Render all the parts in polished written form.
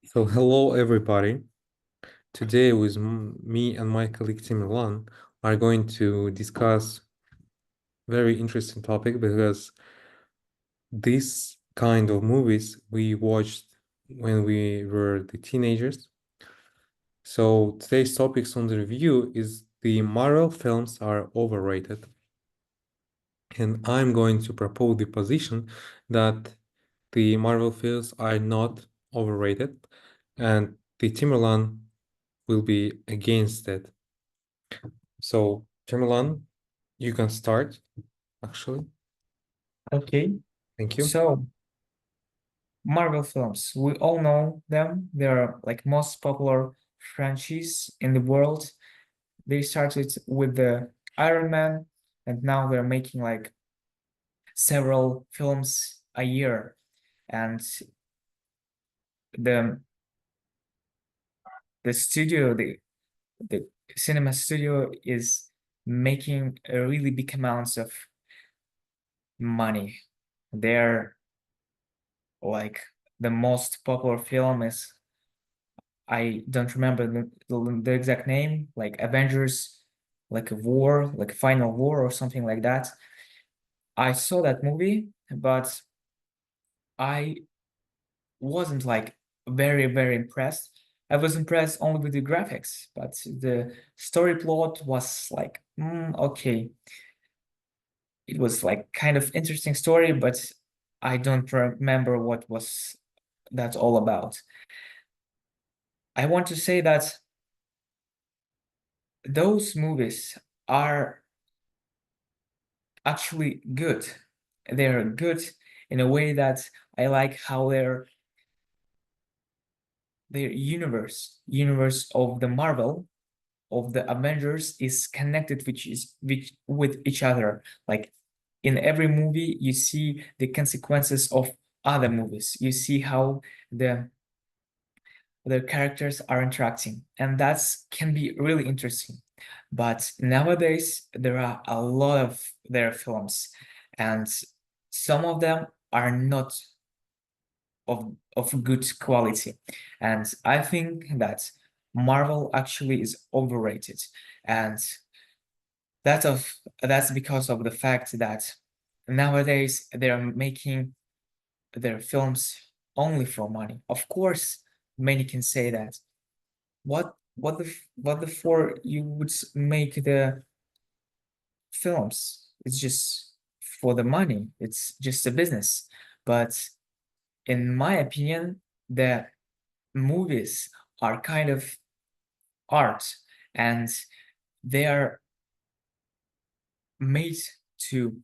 So hello everybody. Today with me and my colleague Timirlan are going to discuss very interesting topic because this kind of movies we watched when we were the teenagers. So today's topics on the review is the Marvel films are overrated. And I'm going to propose the position that the Marvel films are not overrated and the Timirlan will be against it. So, Timirlan, you can start, actually. Okay, Thank you. so Marvel films, we all know them. They're like most popular franchise in the world. They started with the Iron Man, and now they're making like several films a year. And the the studio, the cinema studio is making a really big amounts of money. They're like the most popular film is I don't remember the exact name, like Avengers, like a war, like a final war or something like that. I saw that movie, but I wasn't like very impressed. I was impressed only with the graphics, but the story plot was like, okay. It was like kind of interesting story, but I don't remember what was that all about. I want to say that those movies are actually good. They're good in a way that I like how their universe of the Marvel, of the Avengers is connected with each other. Like in every movie, you see the consequences of other movies. You see how the characters are interacting, and that's can be really interesting. But nowadays, there are a lot of their films, and some of them are not of good quality. And I think that Marvel actually is overrated. And that's because of the fact that nowadays they're making their films only for money. Of course, many can say that. What the for you would make the films? It's just for the money. It's just a business. But in my opinion, the movies are kind of art, and they are made to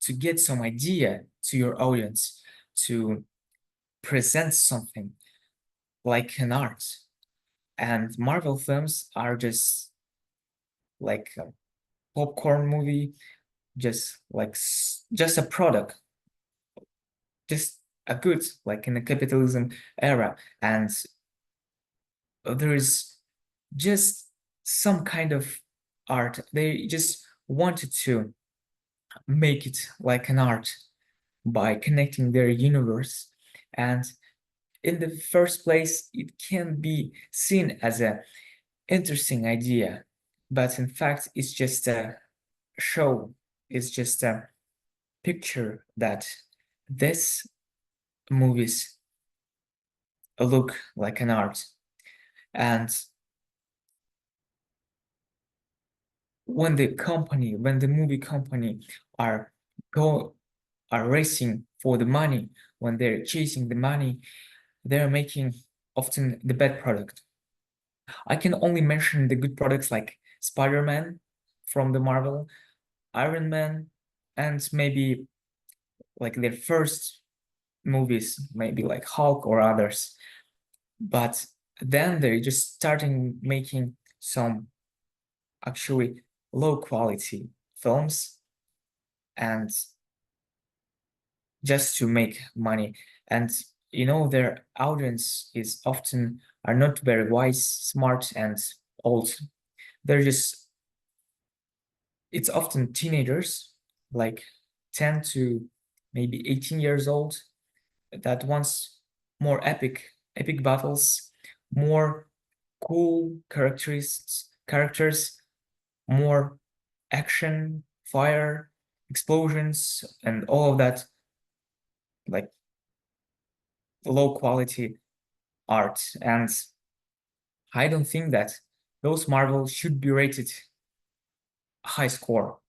to get some idea to your audience, to present something like an art. And Marvel films are just like a popcorn movie, just like just a product, just a good, like in the capitalism era. And there is just some kind of art. They just wanted to make it like an art by connecting their universe. And in the first place, it can be seen as a interesting idea, but in fact, it's just a show. It's just a picture that this movies look like an art. And when the movie company are go are racing for the money, when they're chasing the money, they're making often the bad product. I can only mention the good products like Spider-Man from the Marvel, Iron Man, and maybe like their first movies, maybe like Hulk or others. But then they're just starting making some actually low quality films, and just to make money. And their audience is often are not very wise, smart, and old. They're just It's often teenagers, like 10 to maybe 18 years old, that wants more epic battles, more cool characters, more action, fire, explosions, and all of that, like low quality art. And I don't think that those Marvel should be rated high score.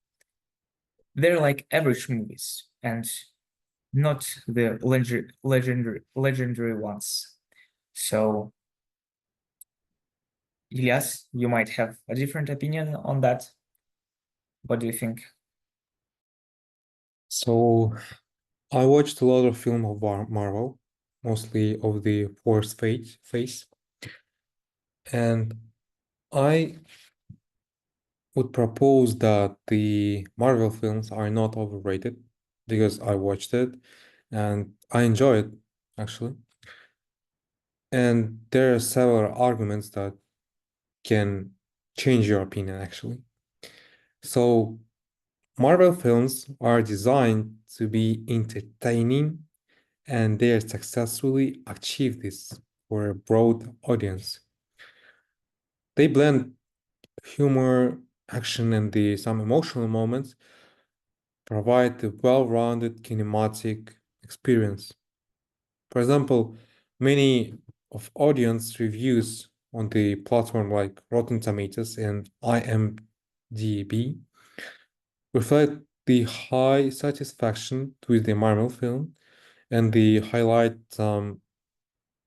They're like average movies and not the legendary ones. So, Ilyas, you might have a different opinion on that. What do you think? So I watched a lot of film of Marvel, mostly of the fourth phase, and I would propose that the Marvel films are not overrated because I watched it and I enjoy it actually. And there are several arguments that can change your opinion actually. So Marvel films are designed to be entertaining and they successfully achieve this for a broad audience. They blend humor, action, and some emotional moments, provide a well-rounded kinematic experience. For example, many of audience reviews on the platform like Rotten Tomatoes and IMDb reflect the high satisfaction with the Marvel film and the highlight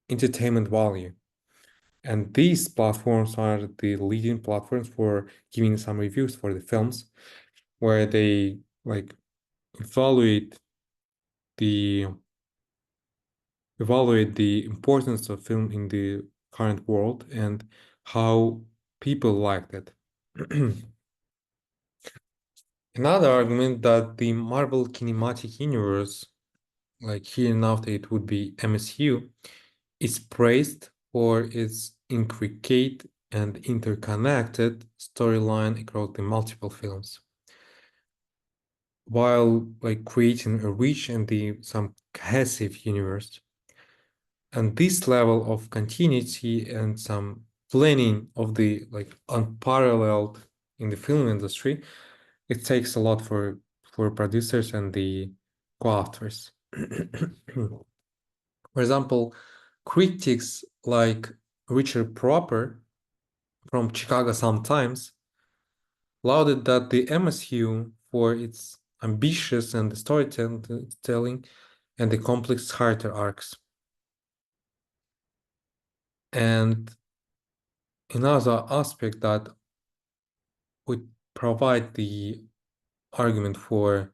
entertainment value. And these platforms are the leading platforms for giving some reviews for the films, where they like evaluate the evaluate the importance of film in the current world and how people liked it. Another argument that the Marvel Cinematic Universe, like here and after it would be MSU, is praised for its intricate and interconnected storyline across the multiple films, while like creating a rich and some cohesive universe. And this level of continuity and some planning of the like unparalleled in the film industry, it takes a lot for producers and the co-authors. For example, critics like Richard Proper from Chicago Sun-Times lauded that the MSU for its ambitious and storytelling and the complex character arcs. And another aspect that would provide the argument for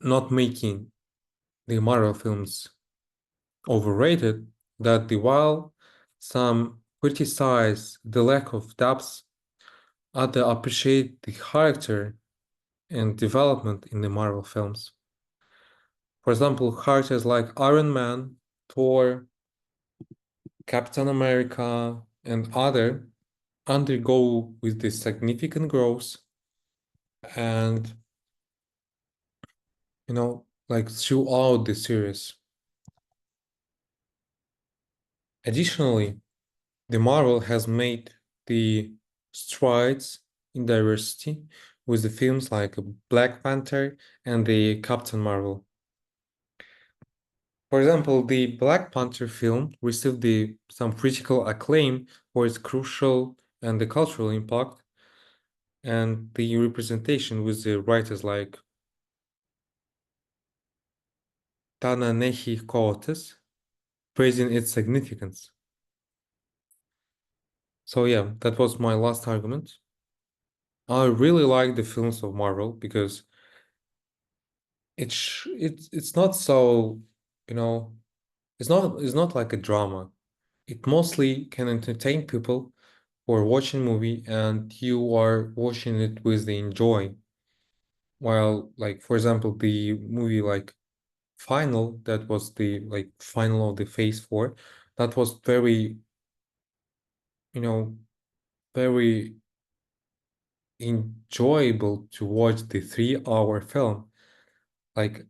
not making the Marvel films overrated, that while some criticize the lack of depth, others appreciate the character and development in the Marvel films. For example, characters like Iron Man, Thor, Captain America, and other undergo with this significant growth and like throughout the series. Additionally, the Marvel has made the strides in diversity with the films like Black Panther and the Captain Marvel. For example, the Black Panther film received some critical acclaim for its crucial and the cultural impact and the representation with the writers like Ta-Nehisi Coates, praising its significance. So yeah, that was my last argument. I really like the films of Marvel because it's not so, you know, it's not like a drama. It mostly can entertain people who are watching movie and you are watching it with the enjoy. While like for example the movie like Final, that was the like final of the phase 4, that was very, you know, very enjoyable to watch the 3-hour film. Like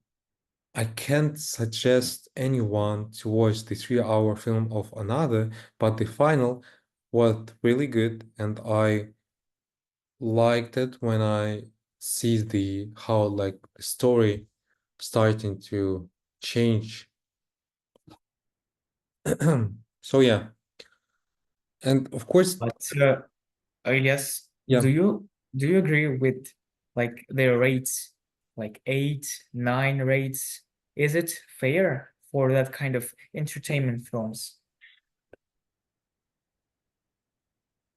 I can't suggest anyone to watch the 3 hour film of another, but the final was really good, and I liked it when I see the how like the story starting to change. So yeah, and of course, But Ilyas, yeah, do you agree with like their rates, like 8, 9 rates? Is it fair for that kind of entertainment films,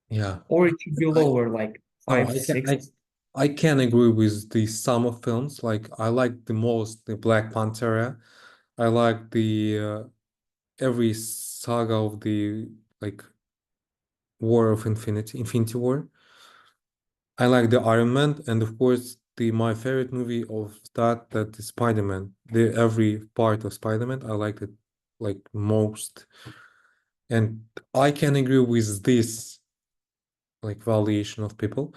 yeah. or it should be I lower, like oh, five, six? I can agree with the sum of films. Like I like the most the Black Panther. I like the every saga of the like War of Infinity War. I like the Iron Man, and of course the my favorite movie of that is Spider-Man. The every part of Spider-Man I liked it like most, and I can agree with this like valuation of people.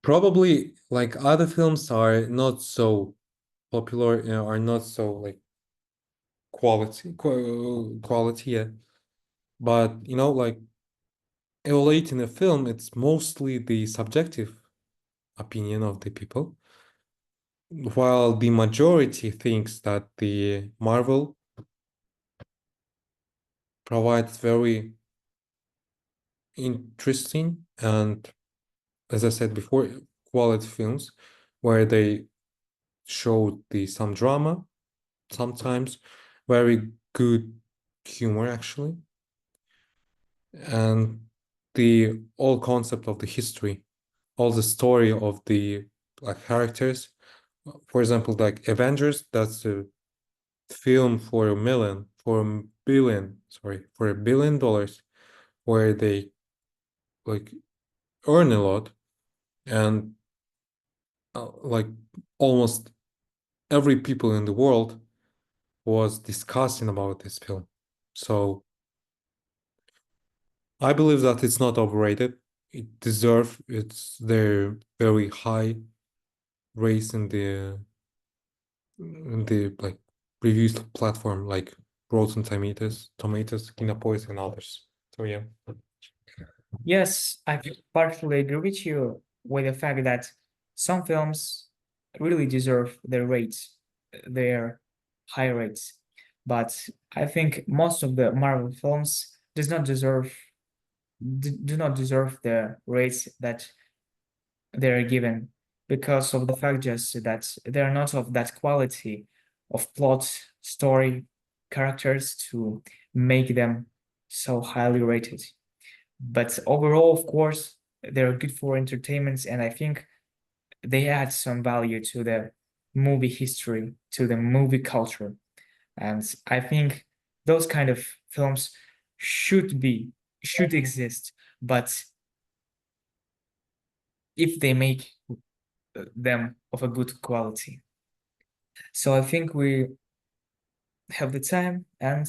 Probably like other films are not so popular, are not so like quality, yeah. But like evaluating a film, it's mostly the subjective opinion of the people, while the majority thinks that the Marvel provides very interesting and, as I said before, quality films where they show the some drama, sometimes very good humor actually, and the whole concept of the history, all the story of the like characters. For example, like Avengers, that's a film for $1 billion, where they like earn a lot, and like almost every people in the world was discussing about this film. So I believe that it's not overrated. It deserve its their very high race in the like reviews platform like Rotten Tomatoes, Kinopolis, and others. So yeah. Yes, I partially agree with you with the fact that some films really deserve their rates, their high rates. But I think most of the Marvel films do not deserve the rates that they are given because of the fact just that they are not of that quality of plot, story, characters to make them so highly rated. But overall, of course, they're good for entertainment, and I think they add some value to the movie history, to the movie culture. And I think those kind of films should exist, but if they make them of a good quality. So I think we have the time, and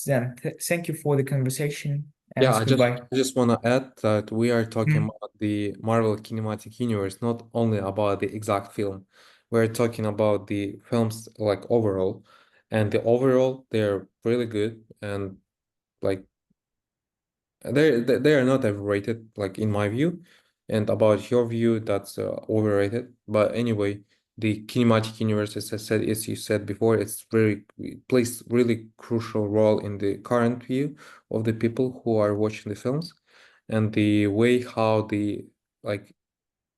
then thank you for the conversation, Yeah, and I just goodbye. I just want to add that we are talking Mm, about the Marvel Cinematic Universe, not only about the exact film. We're talking about the films like overall, and the overall they're really good, and like they are not overrated, like in my view, and about your view, that's overrated. But anyway, the cinematic universe, as I said, as you said before, it plays really crucial role in the current view of the people who are watching the films, and the way how the like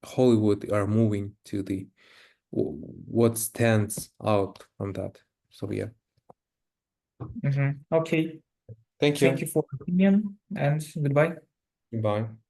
Hollywood are moving to the what stands out from that. So yeah, Okay, thank thank you. you for your opinion, and goodbye. Bye.